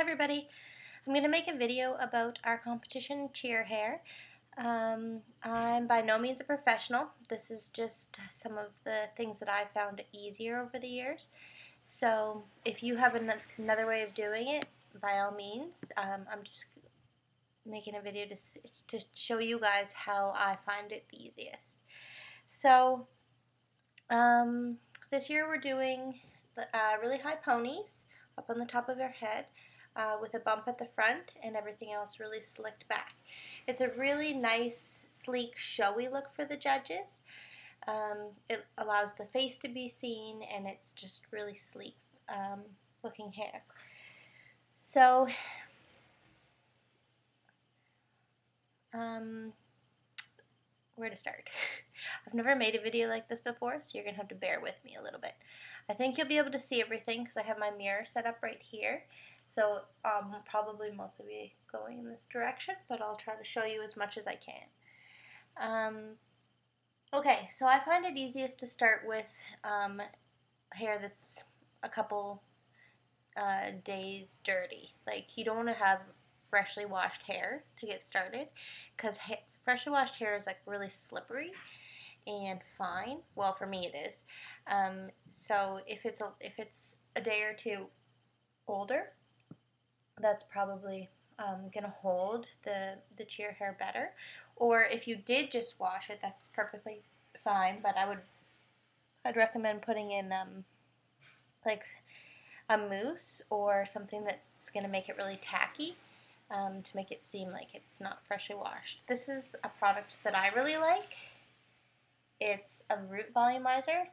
Everybody, I'm going to make a video about our competition cheer hair. I'm by no means a professional. This is just some of the things that I found easier over the years. So if you have another way of doing it, by all means, I'm just making a video to show you guys how I find it the easiest. So this year we're doing really high ponies up on the top of your head. With a bump at the front and everything else really slicked back. It's a really nice, sleek, showy look for the judges. It allows the face to be seen, and it's just really sleek looking hair. So, where to start? I've never made a video like this before, so you're going to have to bear with me a little bit. I think you'll be able to see everything because I have my mirror set up right here. So probably most of you going in this direction, but I'll try to show you as much as I can. Okay, so I find it easiest to start with hair that's a couple days dirty. Like, you don't want to have freshly washed hair to get started, because freshly washed hair is like really slippery and fine. Well, for me it is. So if it's a day or two older, that's probably going to hold the cheer hair better. Or if you did just wash it, that's perfectly fine. But I'd recommend putting in like a mousse or something that's going to make it really tacky, to make it seem like it's not freshly washed. This is a product that I really like. It's a root volumizer,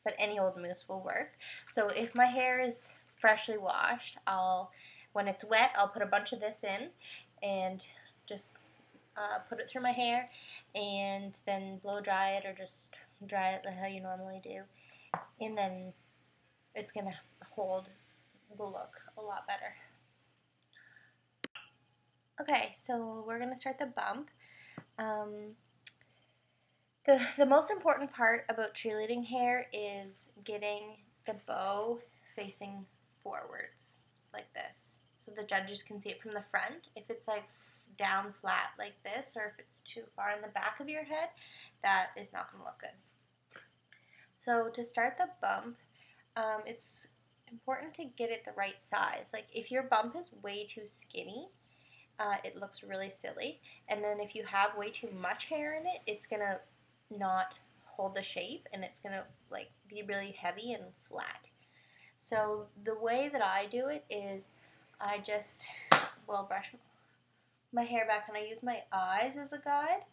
but any old mousse will work. So if my hair is freshly washed, when it's wet, I'll put a bunch of this in and just put it through my hair, and then blow dry it or just dry it how you normally do, and then it's going to hold the look a lot better. Okay, so we're going to start the bump. The most important part about cheerleading hair is getting the bow facing forwards like this, so the judges can see it from the front. If it's like down flat like this, or if it's too far in the back of your head, that is not going to look good. So to start the bump, it's important to get it the right size. Like, if your bump is way too skinny, it looks really silly. And then if you have way too much hair in it, it's going to not hold the shape, and it's going to like be really heavy and flat. So the way that I do it is I just brush my hair back, and I use my eyes as a guide,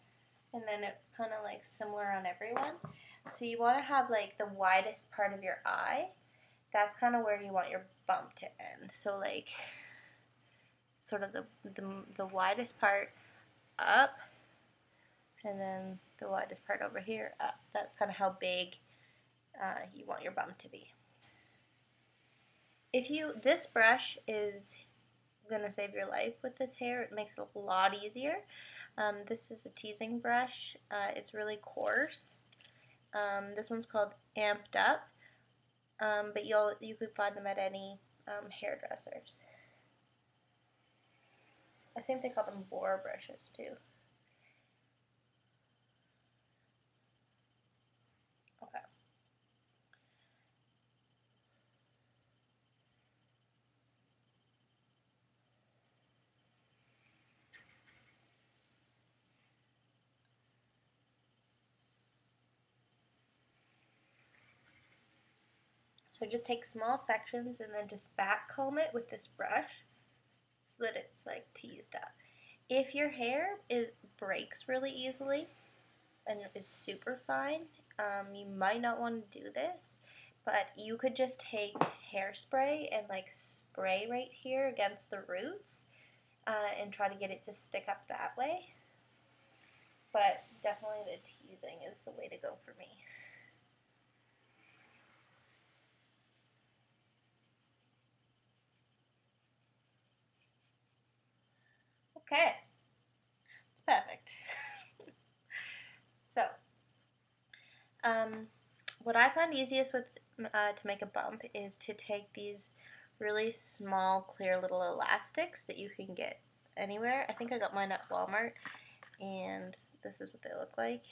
and then it's kind of like similar on everyone. So you want to have like the widest part of your eye. That's kind of where you want your bump to end. So like sort of the widest part up, and then the widest part over here up. That's kind of how big you want your bump to be. This brush is going to save your life with this hair. It makes it a lot easier. This is a teasing brush. It's really coarse. This one's called Amped Up, but you could find them at any hairdressers. I think they call them boar brushes too. Okay. So just take small sections and then just back comb it with this brush so that it's like teased up. If your hair breaks really easily and is super fine, you might not want to do this, but you could just take hairspray and like spray right here against the roots and try to get it to stick up that way. But definitely the teasing is the way to go for me. Okay, it's perfect. So, what I find easiest to make a bump is to take these really small, clear little elastics that you can get anywhere. I think I got mine at Walmart, and this is what they look like.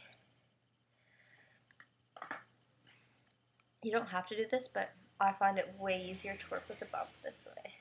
You don't have to do this, but I find it way easier to work with a bump this way.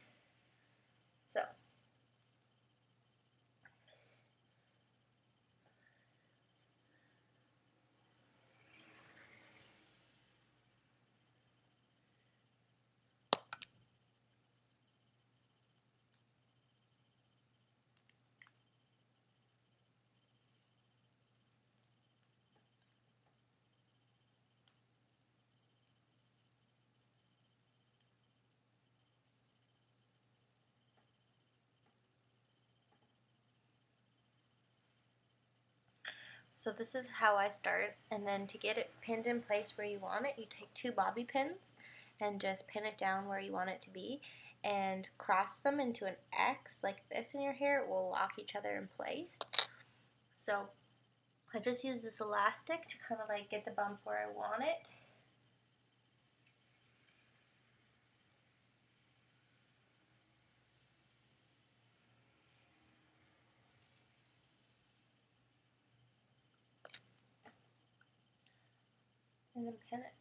So, this is how I start, and then to get it pinned in place where you want it, you take 2 bobby pins and just pin it down where you want it to be, and cross them into an X like this in your hair. It will lock each other in place. So I just use this elastic to kind of like get the bump where I want it. And then pin it.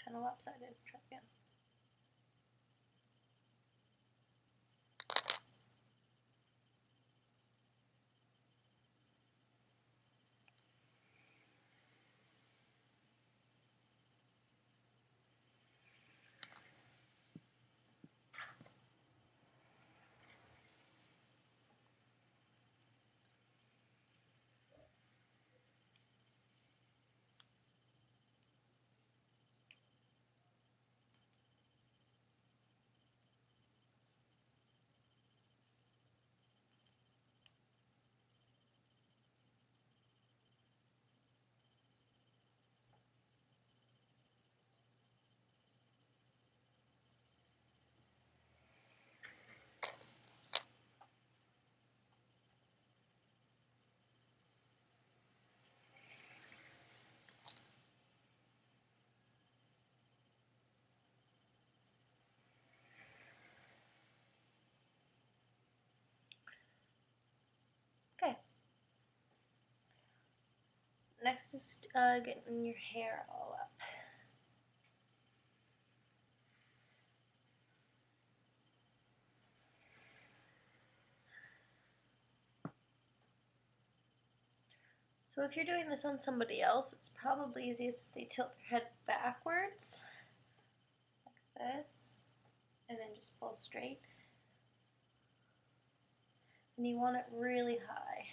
Kind of lopsided. Try again. Okay. Next is getting your hair all up. So if you're doing this on somebody else, it's probably easiest if they tilt their head backwards, like this, and then just pull straight. And you want it really high.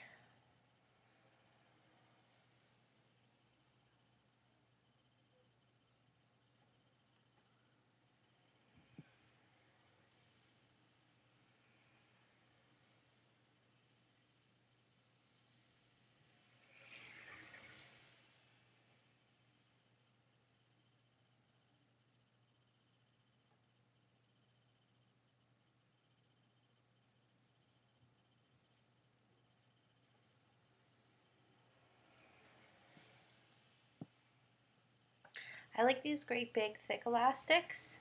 I like these great big thick elastics.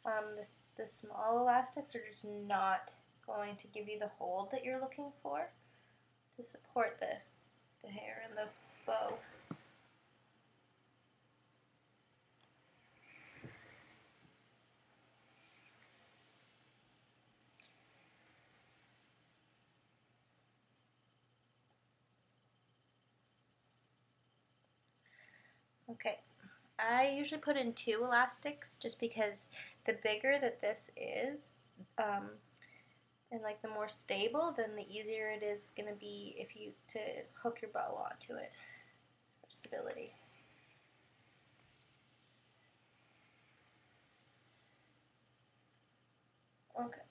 The small elastics are just not going to give you the hold that you're looking for to support the hair and the bow. Okay, I usually put in 2 elastics just because the bigger that this is, and like the more stable, then the easier it is going to be if you to hook your bow onto it for stability. Okay.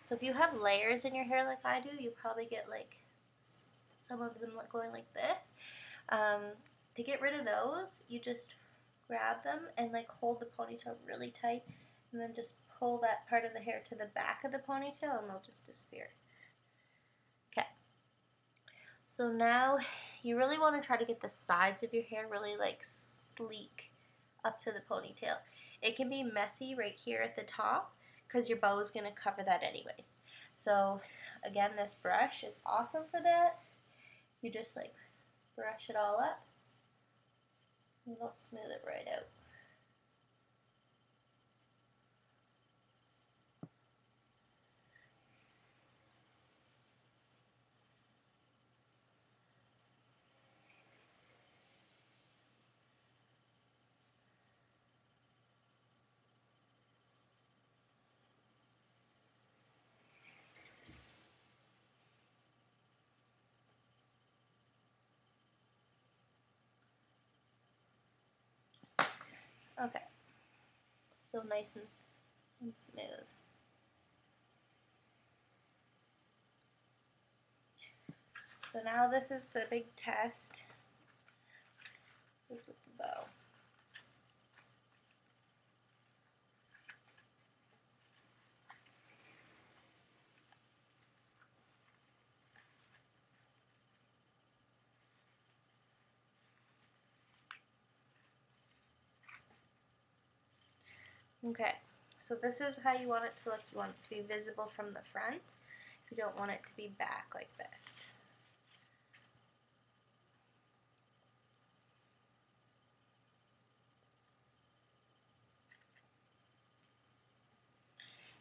So if you have layers in your hair like I do, you probably get like some of them going like this. To get rid of those, you just grab them and like hold the ponytail really tight, and then just pull that part of the hair to the back of the ponytail and they'll just disappear. Okay. So now you really want to try to get the sides of your hair really like sleek up to the ponytail. It can be messy right here at the top because your bow is going to cover that anyway. So again, this brush is awesome for that. You just like brush it all up and it'll smooth it right out. Okay, so nice and smooth. So now this is the big test. This is the bow. Okay, so this is how you want it to look. You want it to be visible from the front. You don't want it to be back like this.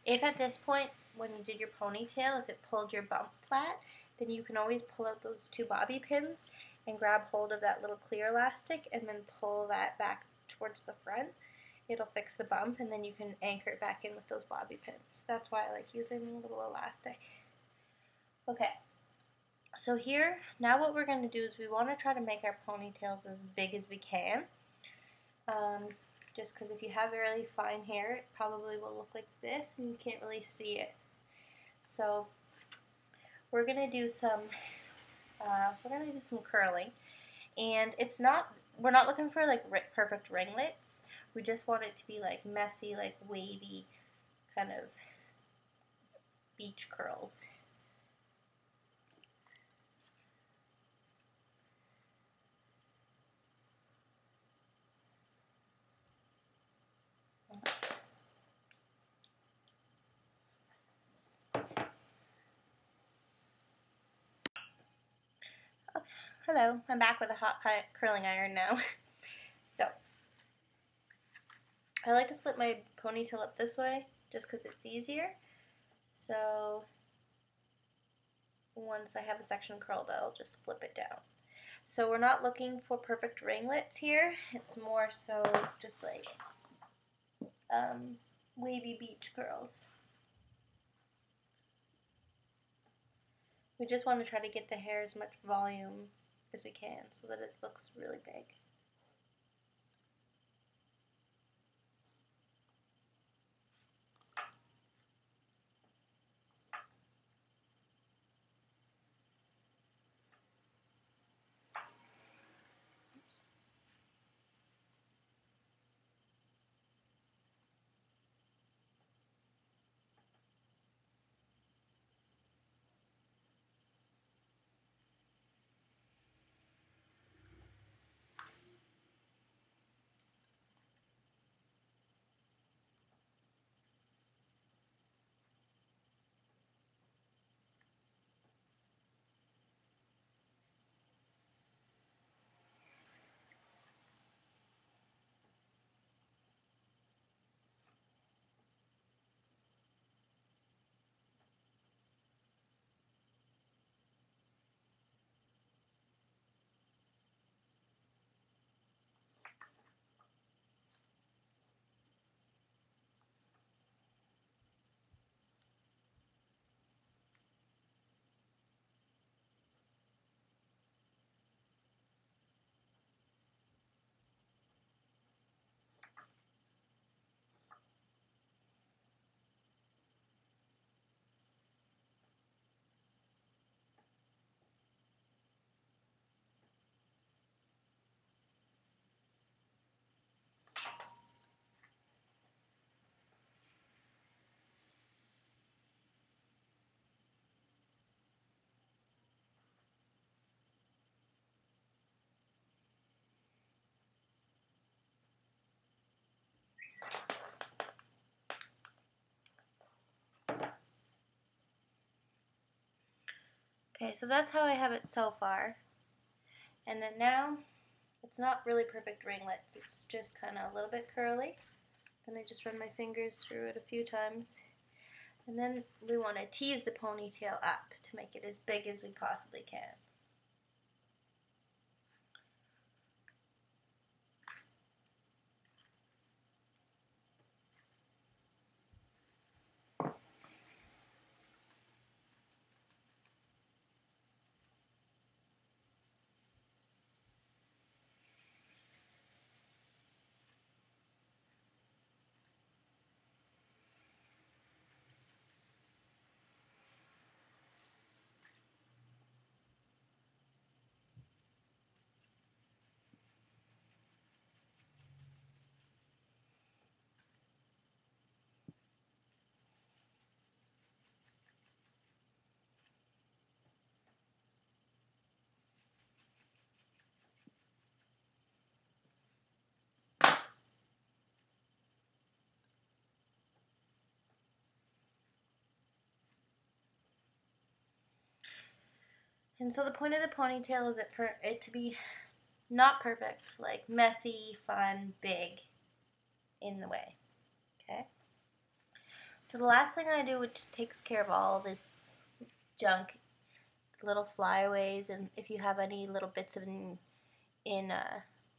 If at this point, when you did your ponytail, if it pulled your bump flat, then you can always pull out those two bobby pins and grab hold of that little clear elastic and then pull that back towards the front. It'll fix the bump and then you can anchor it back in with those bobby pins. That's why I like using a little elastic. Okay, so here, now what we're going to do is we want to try to make our ponytails as big as we can. Just because if you have really fine hair, it probably will look like this and you can't really see it. So we're gonna do some curling, and we're not looking for like perfect ringlets. We just want it to be like messy, like wavy, kind of beach curls. Hello, I'm back with a hot curling iron now. So, I like to flip my ponytail up this way just because it's easier. So, once I have a section curled, I'll just flip it down. So we're not looking for perfect ringlets here. It's more so just like wavy beach curls. We just want to try to get the hair as much volume as we can so that it looks really big. Okay, so that's how I have it so far. And then now, it's not really perfect ringlets. It's just kind of a little bit curly. Then I just run my fingers through it a few times. And then we want to tease the ponytail up to make it as big as we possibly can. And so the point of the ponytail is for it to be not perfect, like messy, fun, big in the way. Okay? So the last thing I do, which takes care of all this junk, little flyaways, and if you have any little bits of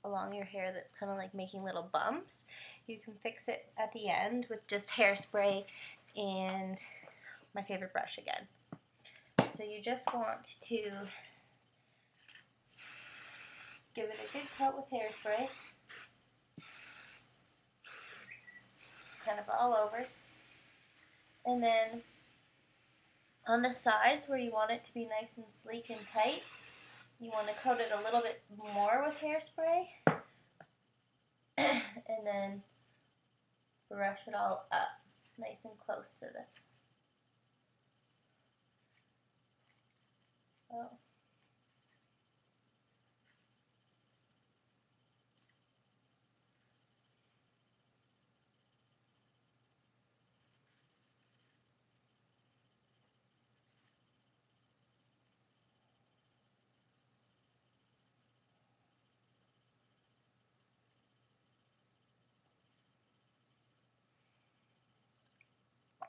along your hair that's kind of like making little bumps, you can fix it at the end with just hairspray and my favorite brush again. So you just want to give it a good coat with hairspray, kind of all over, and then on the sides where you want it to be nice and sleek and tight, you want to coat it a little bit more with hairspray, and then brush it all up nice and close to the oh.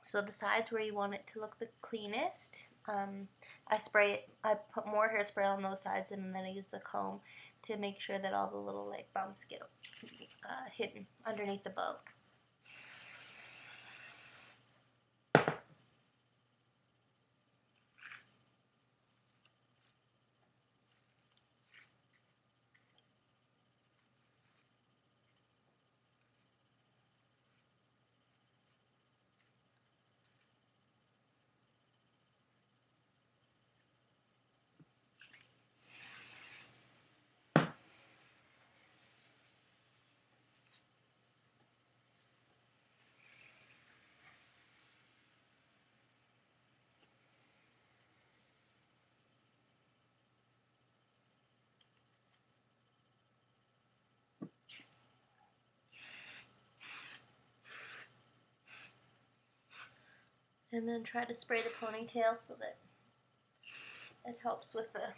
So the sides where you want it to look the cleanest, I put more hairspray on those sides, and then I use the comb to make sure that all the little like bumps get hidden underneath the bow. And then try to spray the ponytail so that it helps with the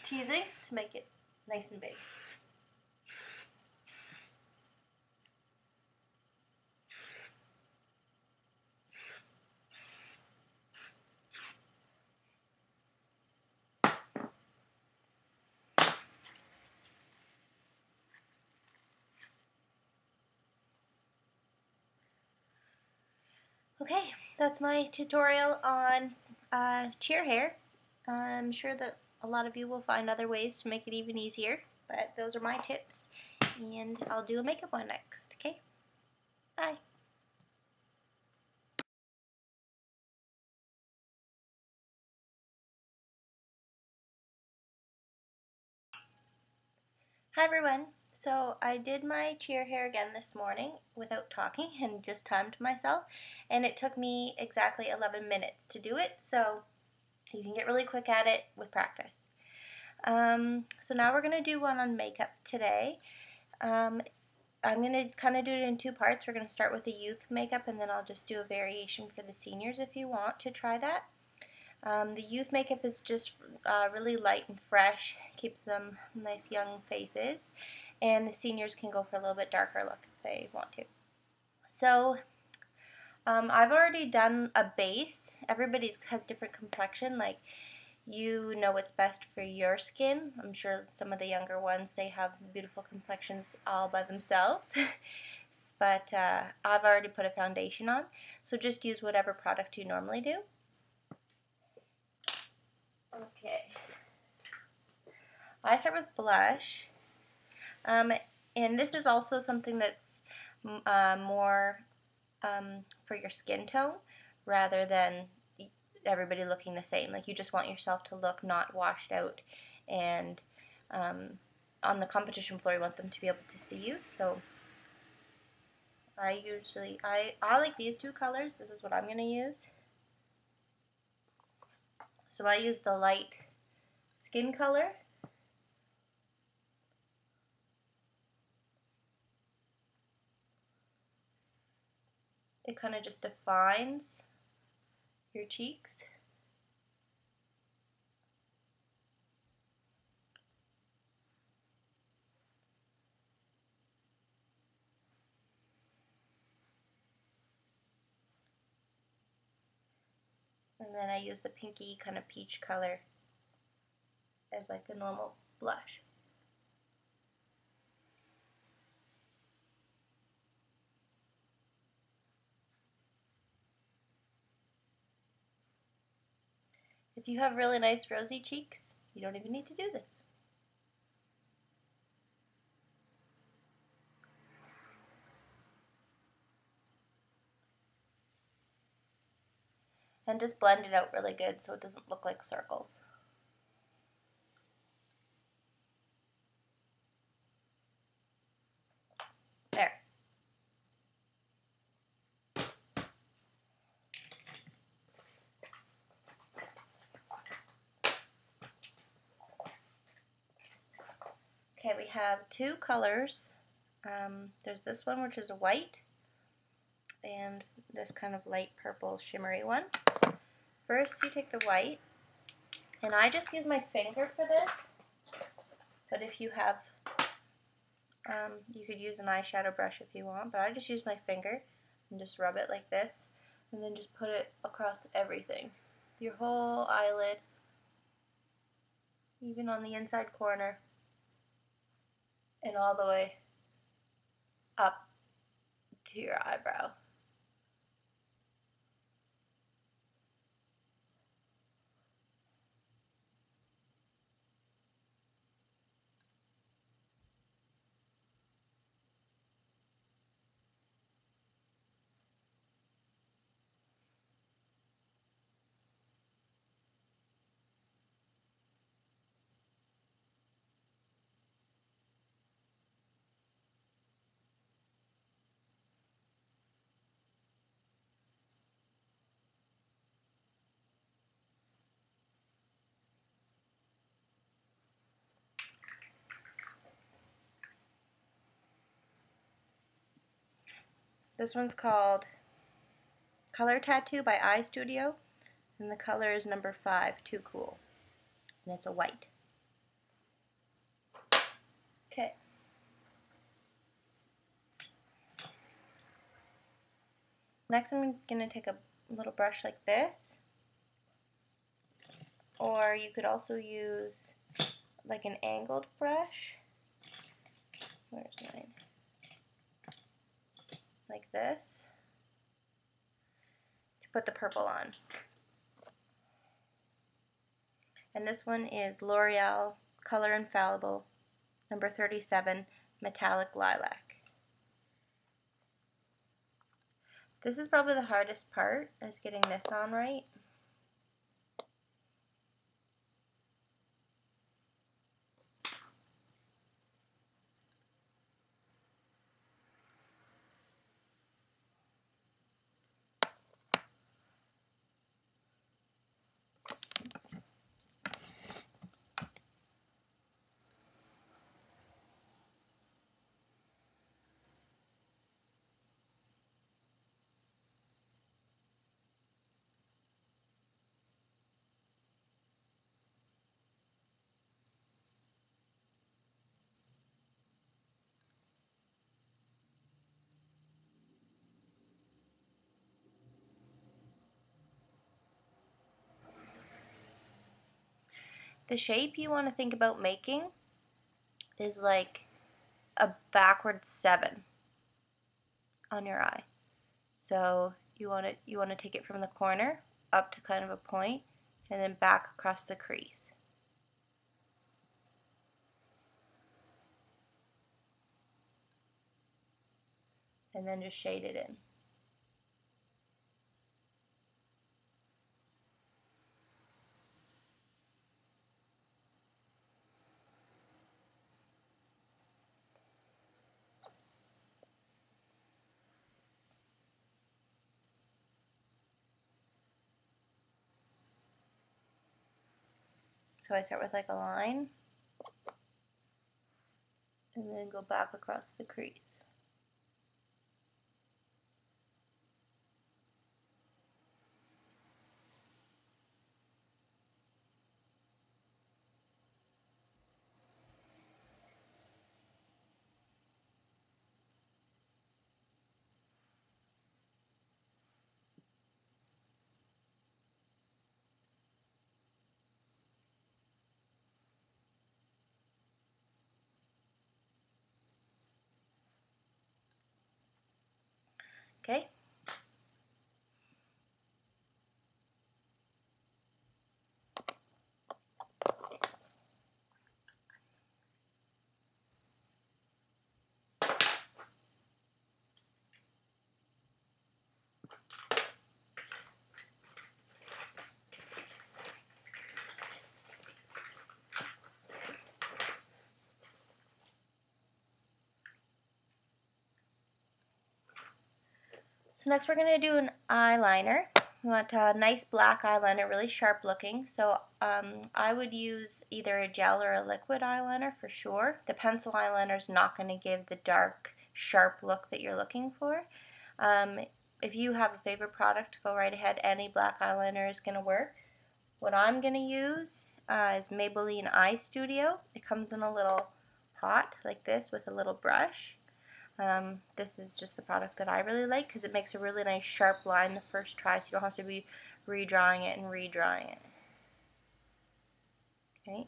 teasing to make it nice and big. Okay, that's my tutorial on cheer hair. I'm sure that a lot of you will find other ways to make it even easier, but those are my tips, and I'll do a makeup one next, okay? Bye! Hi everyone! So I did my cheer hair again this morning without talking and just timed myself, and it took me exactly 11 minutes to do it, so you can get really quick at it with practice. So now we're going to do one on makeup today. I'm going to kind of do it in two parts. We're going to start with the youth makeup, and then I'll just do a variation for the seniors if you want to try that. The youth makeup is just really light and fresh, keeps them nice young faces, and the seniors can go for a little bit darker look if they want to. So I've already done a base. Everybody's has different complexion, like you know what's best for your skin. I'm sure some of the younger ones, they have beautiful complexions all by themselves. But I've already put a foundation on, so just use whatever product you normally do. Okay. I start with blush, and this is also something that's more for your skin tone rather than everybody looking the same. Like, you just want yourself to look not washed out, and on the competition floor you want them to be able to see you. So I like these two colors. This is what I'm going to use. So I use the light skin color. It kind of just defines your cheeks. And then I use the pinky kind of peach color as like a normal blush. If you have really nice rosy cheeks, you don't even need to do this. And just blend it out really good so it doesn't look like circles. There. Okay, we have two colors. There's this one, which is a white, and this kind of light purple shimmery one. First, you take the white, and I just use my finger for this, but if you have, you could use an eyeshadow brush if you want, but I just use my finger and just rub it like this, and then just put it across everything. Your whole eyelid, even on the inside corner, and all the way up to your eyebrow. This one's called Color Tattoo by Eye Studio, and the color is number 5, Too Cool, and it's a white. Okay. Next I'm going to take a little brush like this, or you could also use like an angled brush. Where's mine? Like this, to put the purple on. And this one is L'Oreal Color Infallible number 37 Metallic Lilac. This is probably the hardest part, is getting this on right. The shape you want to think about making is like a backward 7 on your eye. So you want to take it from the corner up to kind of a point and then back across the crease. And then just shade it in. So I start with like a line and then go back across the crease. Okay? So next we're going to do an eyeliner. We want a nice black eyeliner, really sharp looking. So I would use either a gel or a liquid eyeliner for sure. The pencil eyeliner is not going to give the dark, sharp look that you're looking for. If you have a favorite product, go right ahead. Any black eyeliner is going to work. What I'm going to use is Maybelline Eye Studio. It comes in a little pot like this with a little brush. This is just the product that I really like because it makes a really nice sharp line the first try, so you don't have to be redrawing it and redrawing it. Okay.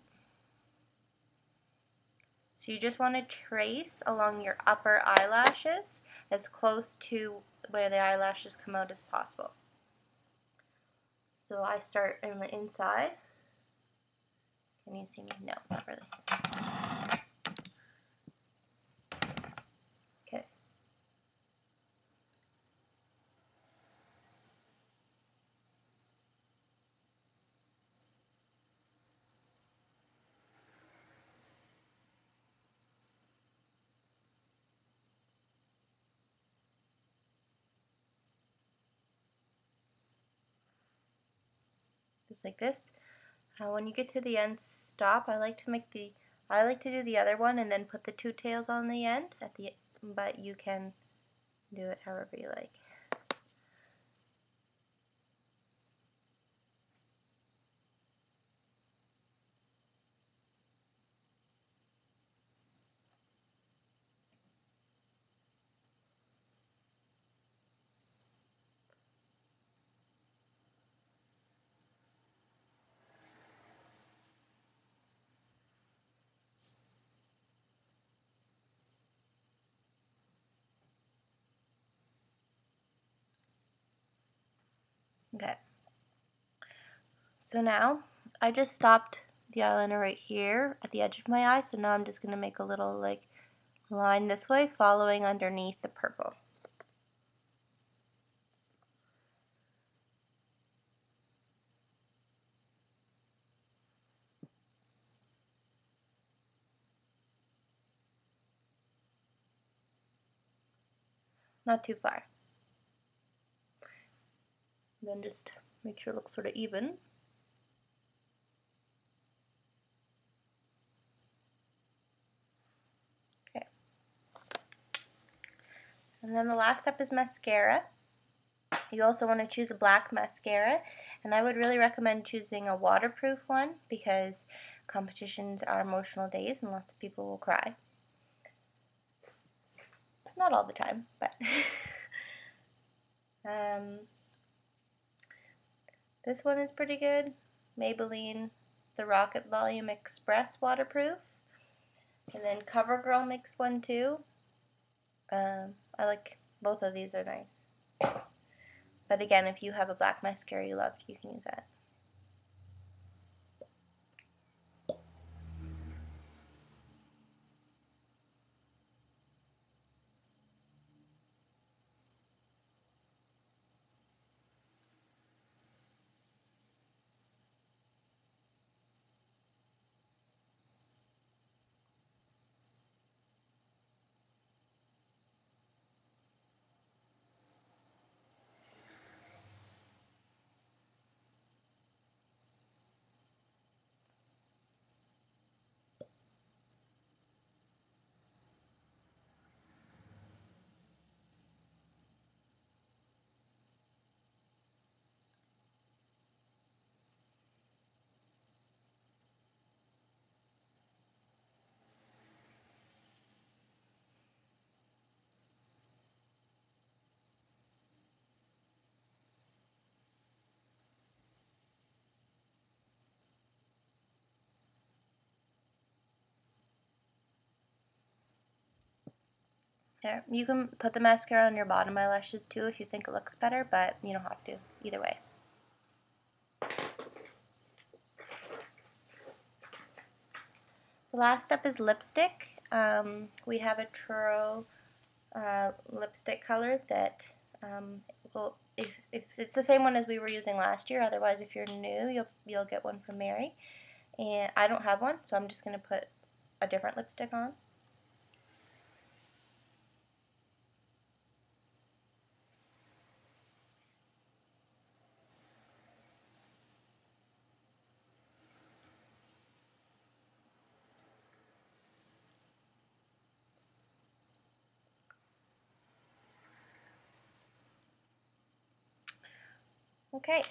So you just want to trace along your upper eyelashes as close to where the eyelashes come out as possible. So I start in the inside. Can you see me? No, not really. Okay. Just like this. When you get to the end, stop. I like to do the other one and then put the two tails on the end but you can do it however you like. Okay. So now I just stopped the eyeliner right here at the edge of my eye, so now I'm just going to make a little like line this way following underneath the purple. Not too far. Then just make sure it looks sort of even. Okay. And then the last step is mascara. You also want to choose a black mascara, and I would really recommend choosing a waterproof one because competitions are emotional days and lots of people will cry. Not all the time, but this one is pretty good. Maybelline. the Rocket Volume Express waterproof. And then CoverGirl makes one too. I like both of these, are nice. But again, if you have a black mascara you love, you can use that. There, you can put the mascara on your bottom eyelashes too if you think it looks better, but you don't have to, either way. The last step is lipstick. We have a Truro lipstick color that will, if it's the same one as we were using last year, otherwise if you're new, you'll get one from Mary. And I don't have one, so I'm just going to put a different lipstick on. Okay,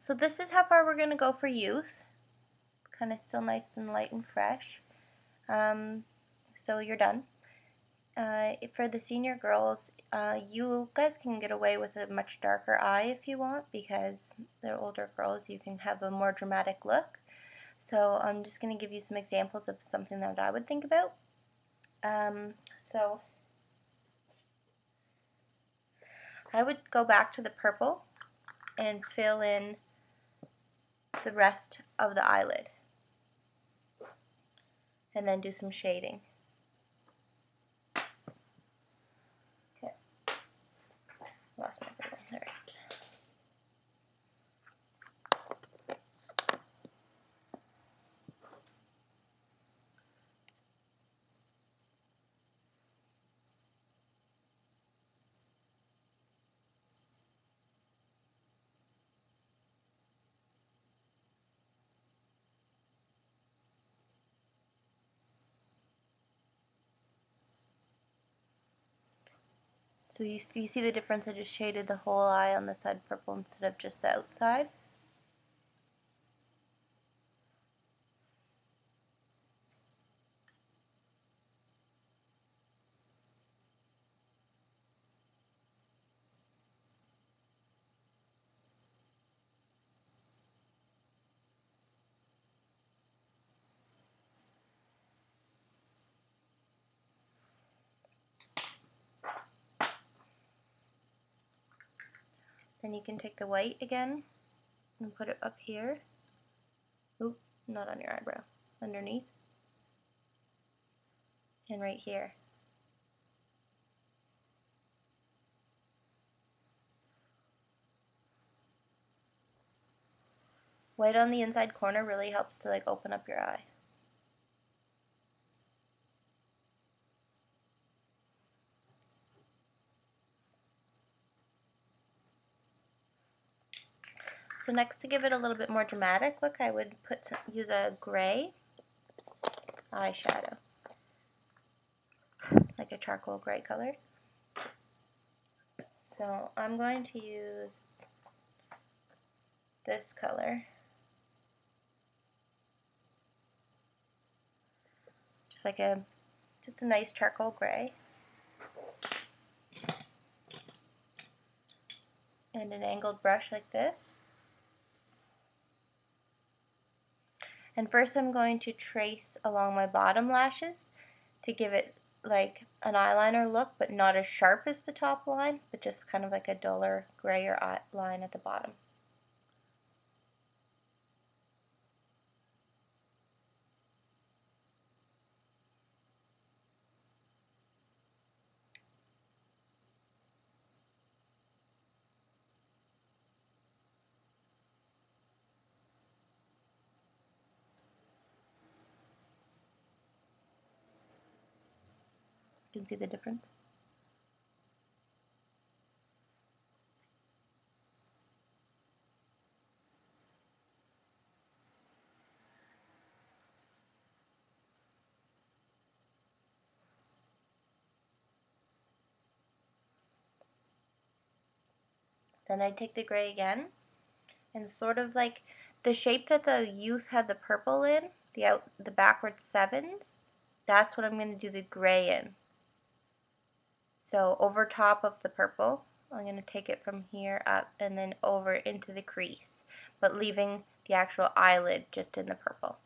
so this is how far we're going to go for youth. Kind of still nice and light and fresh. So you're done. For the senior girls, you guys can get away with a much darker eye if you want, because they're older girls, you can have a more dramatic look. So I'm just going to give you some examples of something that I would think about. So I would go back to the purple and fill in the rest of the eyelid, and then do some shading. Okay, lost my purple. There it is. So you see the difference? I just shaded the whole eye on the side purple instead of just the outside. Then you can take the white again and put it up here. Oop, not on your eyebrow. Underneath. And right here. White on the inside corner really helps to like open up your eye. So next, to give it a little bit more dramatic look, I would use a gray eyeshadow, like a charcoal gray color. So I'm going to use this color, just a nice charcoal gray, and an angled brush like this. And first I'm going to trace along my bottom lashes to give it like an eyeliner look, but not as sharp as the top line, but just kind of like a duller, grayer line at the bottom. You can see the difference. Then I take the gray again, and sort of like the shape that the youth had the purple in, the backward sevens, that's what I'm going to do the gray in. So over top of the purple, I'm going to take it from here up and then over into the crease, but leaving the actual eyelid just in the purple.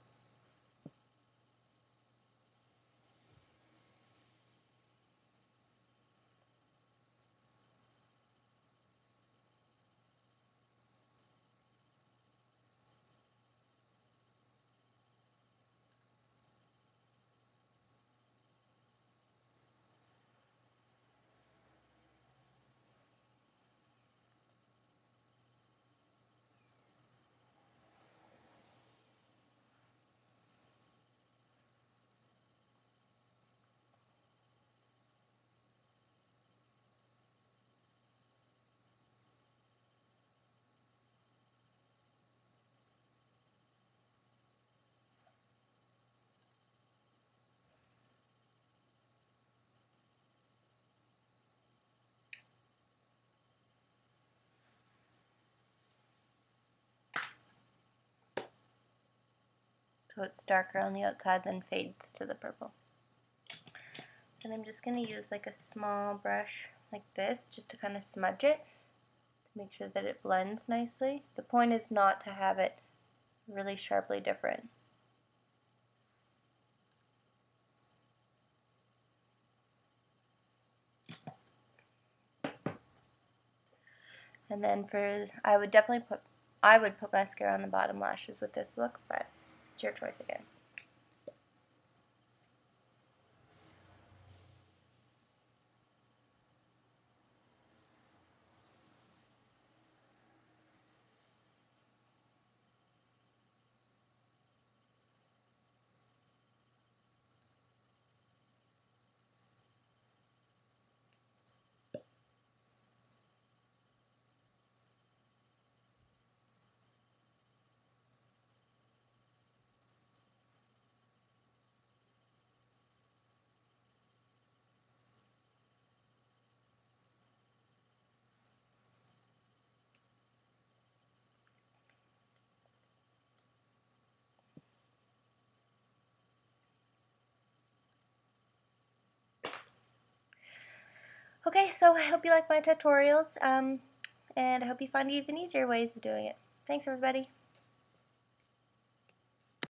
So it's darker on the outside then fades to the purple. And I'm just going to use like a small brush like this just to kind of smudge it to make sure that it blends nicely. The point is not to have it really sharply different. And then I would put mascara on the bottom lashes with this look, but it's your choice again. Okay, so I hope you like my tutorials, and I hope you find even easier ways of doing it. Thanks, everybody.